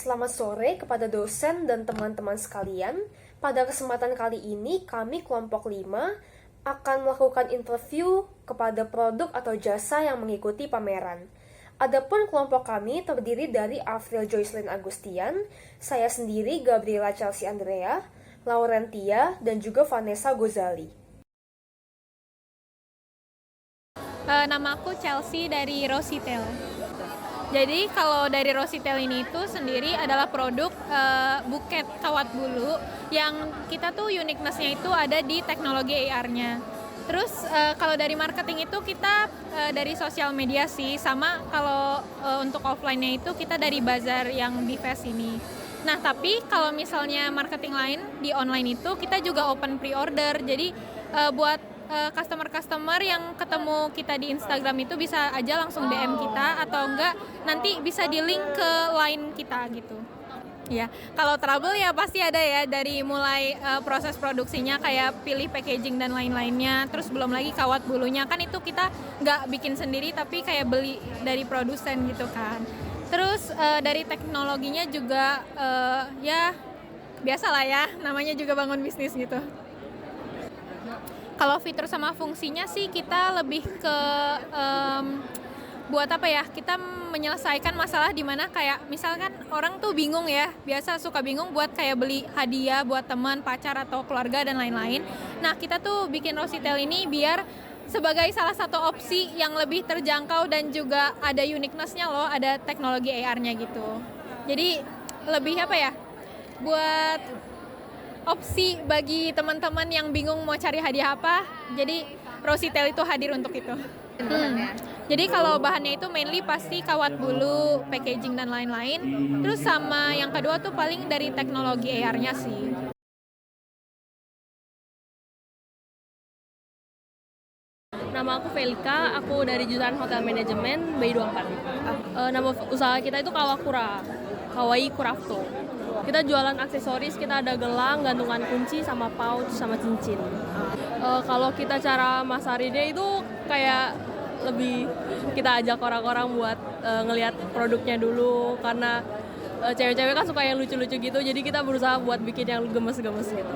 Selamat sore kepada dosen dan teman-teman sekalian. Pada kesempatan kali ini, kami kelompok 5 akan melakukan interview kepada produk atau jasa yang mengikuti pameran. Adapun kelompok kami terdiri dari Afril Joycelyn Agustian, saya sendiri Gabriela Chelsea Andrea, Laurentia, dan juga Vanessa Gozali. Nama aku Chelsea dari Rositel. Jadi kalau dari Rositel ini itu sendiri adalah produk buket kawat bulu yang kita tuh uniqueness-nya itu ada di teknologi AR-nya. Terus kalau dari marketing itu kita dari sosial media sih, sama kalau untuk offline-nya itu kita dari bazar yang Bifest ini. Nah tapi kalau misalnya marketing lain di online itu kita juga open pre-order, jadi buat customer-customer yang ketemu kita di Instagram itu bisa aja langsung DM kita atau enggak nanti bisa di link ke line kita gitu. Ya, kalau trouble ya pasti ada ya, dari mulai proses produksinya kayak pilih packaging dan lain-lainnya, terus belum lagi kawat bulunya kan itu kita nggak bikin sendiri tapi kayak beli dari produsen gitu kan. Terus dari teknologinya juga ya biasalah ya, namanya juga bangun bisnis gitu. Kalau fitur sama fungsinya sih kita lebih ke buat apa ya, kita menyelesaikan masalah di mana kayak misalkan orang tuh bingung ya, biasa suka bingung buat kayak beli hadiah buat teman, pacar atau keluarga dan lain-lain. Nah kita tuh bikin Rositel ini biar sebagai salah satu opsi yang lebih terjangkau dan juga ada uniqueness-nya loh, ada teknologi AR-nya gitu. Jadi lebih apa ya, buat opsi bagi teman-teman yang bingung mau cari hadiah apa, jadi Rositel itu hadir untuk itu. Jadi kalau bahannya itu mainly pasti kawat bulu, packaging dan lain-lain. Terus sama yang kedua tuh paling dari teknologi AR-nya sih. Nama aku Velika, aku dari jurusan Hotel Manajemen BI24. Nama usaha kita itu Kawakura, Kawaii Kurafto. Kita jualan aksesoris, kita ada gelang, gantungan kunci, sama pouch, sama cincin. Kalau kita cara masarinnya itu kayak lebih kita ajak orang-orang buat ngelihat produknya dulu, karena cewek-cewek kan suka yang lucu-lucu gitu, jadi kita berusaha buat bikin yang gemes-gemes gitu.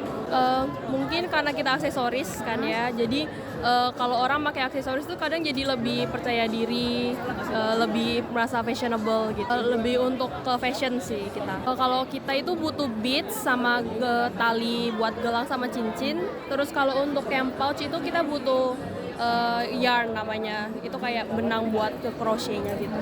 Mungkin karena kita aksesoris kan ya, jadi kalau orang pakai aksesoris tuh kadang jadi lebih percaya diri, lebih merasa fashionable gitu, lebih untuk ke fashion sih kita. Kalau kita itu butuh beads sama tali buat gelang sama cincin, terus kalau untuk yang pouch itu kita butuh yarn namanya, itu kayak benang buat ke crochetnya gitu.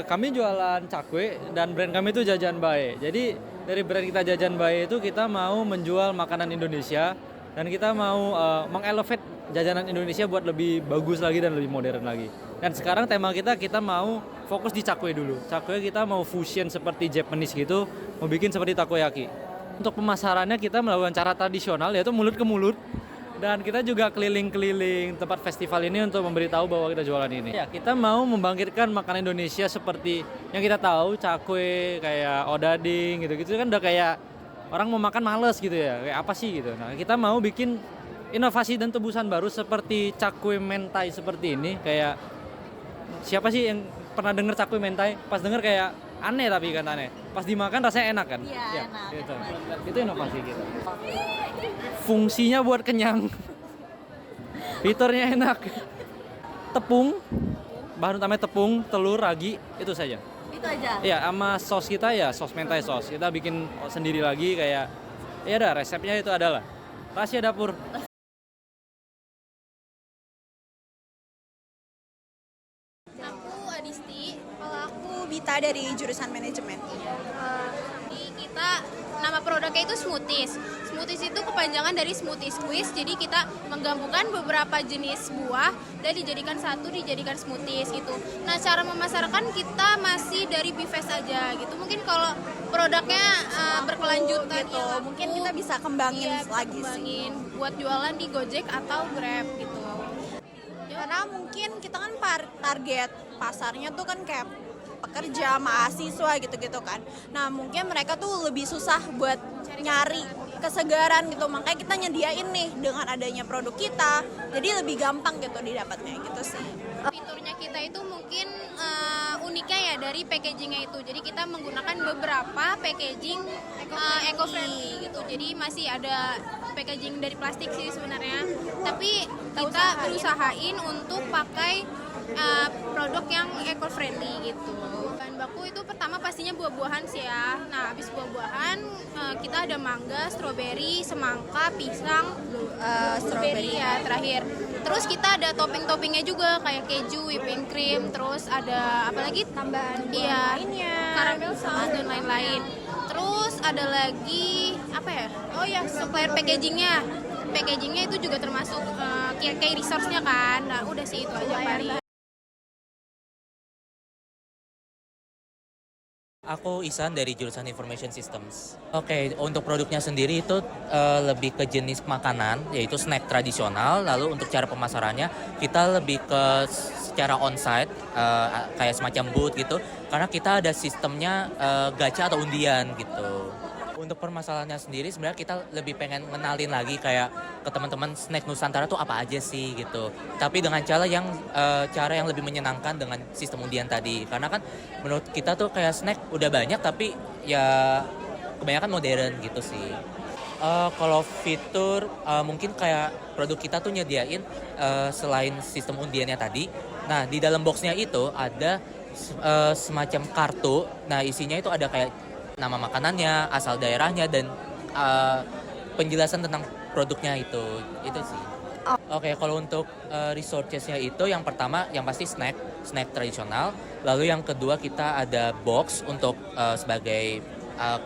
Kami jualan cakwe dan brand kami itu Jajan Bae. Jadi dari brand kita Jajan Bae itu kita mau menjual makanan Indonesia dan kita mau mengelevate jajanan Indonesia buat lebih bagus lagi dan lebih modern lagi. Dan sekarang tema kita mau fokus di cakwe dulu. Cakwe kita mau fusion seperti Japanese gitu, mau bikin seperti takoyaki. Untuk pemasarannya kita melakukan cara tradisional, yaitu mulut ke mulut. Dan kita juga keliling-keliling tempat festival ini untuk memberitahu bahwa kita jualan ini. Ya, kita mau membangkitkan makanan Indonesia seperti yang kita tahu, cakwe, kayak odading gitu-gitu kan udah kayak orang mau makan males gitu ya, kayak apa sih gitu. Nah, kita mau bikin inovasi dan tebusan baru seperti cakwe mentai seperti ini. Kayak siapa sih yang pernah denger cakwe mentai? Pas denger kayak aneh, tapi kan aneh. Pas dimakan rasanya enak kan? Iya, enak. Gitu. Itu inovasi kita. Fungsinya buat kenyang. Fiturnya enak. Tepung, bahan utamanya tepung, telur, ragi, itu saja. Itu aja. Iya, sama sos kita ya, sos mentai sos. Kita bikin sendiri lagi kayak, ya ada resepnya itu adalah rahasia dapur. Aku Adisti, kalau aku Bita dari jurusan manajemen. Kita nama produknya itu smoothies. Smoothies itu kepanjangan dari smoothie squeeze. Jadi kita menggabungkan beberapa jenis buah dan dijadikan satu, dijadikan smoothies gitu. Nah, cara memasarkan kita masih dari Bifest aja gitu. Mungkin kalau produknya berkelanjutan gitu. ya, Mungkin kita bisa kembangin iya, lagi kembangin buat jualan di Gojek atau Grab gitu. Karena mungkin kita kan target pasarnya tuh kan kayak pekerja, mahasiswa gitu-gitu kan. Nah mungkin mereka tuh lebih susah buat nyari kesegaran gitu. Makanya kita nyediain nih dengan adanya produk kita, jadi lebih gampang gitu didapatnya gitu sih. Fiturnya kita itu mungkin uniknya ya dari packagingnya itu. Jadi kita menggunakan beberapa packaging eco-friendly gitu. Jadi masih ada packaging dari plastik sih sebenarnya. Tapi kita berusahain untuk pakai produk yang eco-friendly gitu. Bahan baku itu pertama pastinya buah-buahan sih ya. Nah, habis buah-buahan kita ada mangga, stroberi, semangka, pisang, strawberry ya terakhir. Terus kita ada topping-toppingnya juga kayak keju, whipping cream, terus ada apa lagi? Tambahan lainnya, karamel sauce dan lain-lain. Terus ada lagi apa ya? Oh ya, supplier packagingnya. Packagingnya itu juga termasuk kayak resource-nya kan. Nah, udah sih itu aja paling. Aku Isan dari jurusan Information Systems. Oke, untuk produknya sendiri itu lebih ke jenis makanan, yaitu snack tradisional. Lalu untuk cara pemasarannya, kita lebih ke secara onsite, kayak semacam booth gitu. Karena kita ada sistemnya gacha atau undian gitu. Untuk permasalahannya sendiri sebenarnya kita lebih pengen ngenalin lagi kayak ke teman-teman snack Nusantara tuh apa aja sih gitu. Tapi dengan cara yang lebih menyenangkan dengan sistem undian tadi. Karena kan menurut kita tuh kayak snack udah banyak tapi ya kebanyakan modern gitu sih. Kalau fitur mungkin kayak produk kita tuh nyediain selain sistem undiannya tadi. Nah di dalam boxnya itu ada semacam kartu. Nah isinya itu ada kayak nama makanannya, asal daerahnya, dan penjelasan tentang produknya itu sih. Oke, kalau untuk resources-nya itu yang pertama yang pasti snack tradisional. Lalu yang kedua kita ada box untuk sebagai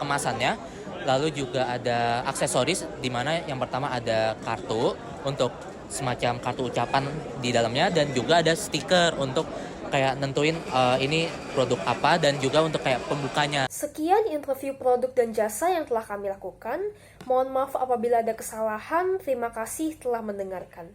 kemasannya. Lalu juga ada aksesoris di mana yang pertama ada kartu untuk semacam kartu ucapan di dalamnya dan juga ada stiker untuk kayak nentuin ini produk apa dan juga untuk kayak pembukanya. Sekian interview produk dan jasa yang telah kami lakukan. Mohon maaf apabila ada kesalahan. Terima kasih telah mendengarkan.